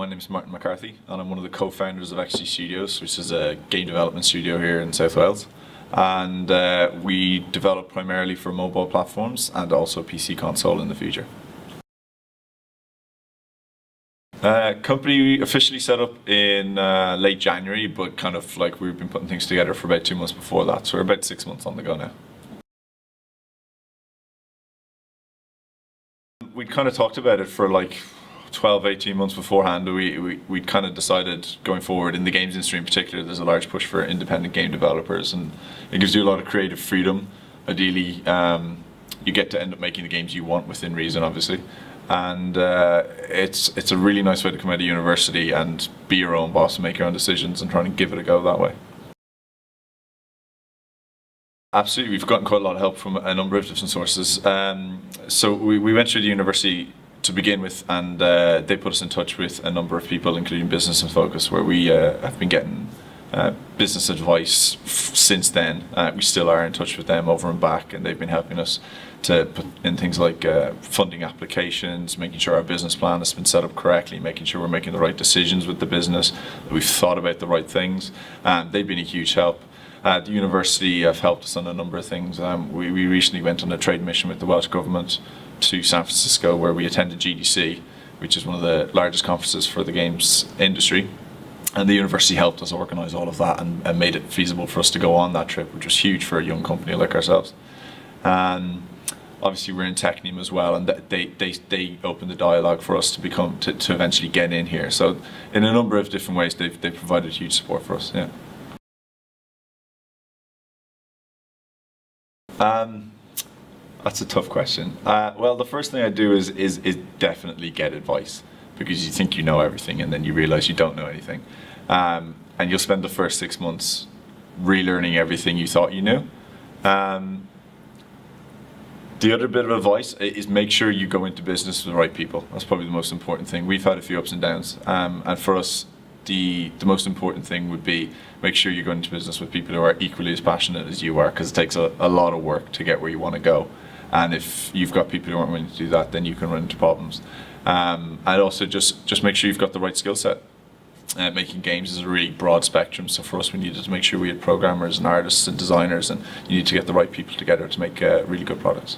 My name is Martin McCarthy, and I'm one of the co-founders of XG Studios, which is a game development studio here in South Wales. And we develop primarily for mobile platforms and also PC console in the future. Company officially set up in late January, but kind of like we've been putting things together for about 2 months before that, so we're about 6 months on the go now. We'd kind of talked about it for like 12-18 months beforehand. We'd kind of decided going forward in the games industry in particular, there's a large push for independent game developers, and it gives you a lot of creative freedom. Ideally, you get to end up making the games you want within reason, obviously. And it's a really nice way to come out of university and be your own boss and make your own decisions and try and give it a go that way. Absolutely, we've gotten quite a lot of help from a number of different sources. So we went through the university to begin with, and they put us in touch with a number of people, including Business in Focus, where we have been getting business advice since then. We still are in touch with them over and back, and they've been helping us to put in things like funding applications, making sure our business plan has been set up correctly, making sure we're making the right decisions with the business, that we've thought about the right things. They've been a huge help. The university have helped us on a number of things. We recently went on a trade mission with the Welsh Government to San Francisco, where we attended GDC, which is one of the largest conferences for the games industry. And the university helped us organise all of that and made it feasible for us to go on that trip, which was huge for a young company like ourselves. Obviously, we're in Technium as well, and they opened the dialogue for us to eventually get in here. So, in a number of different ways, they've provided huge support for us. Yeah. That's a tough question. Well, the first thing I do is definitely get advice, because you think you know everything and then you realize you don't know anything. And you'll spend the first 6 months relearning everything you thought you knew. The other bit of advice is make sure you go into business with the right people. That's probably the most important thing. We've had a few ups and downs, and for us, the most important thing would be make sure you go into business with people who are equally as passionate as you are, because it takes a lot of work to get where you want to go. And if you've got people who aren't willing to do that, then you can run into problems. And also just make sure you've got the right skill set. Making games is a really broad spectrum, so for us we needed to make sure we had programmers and artists and designers, and you need to get the right people together to make really good products.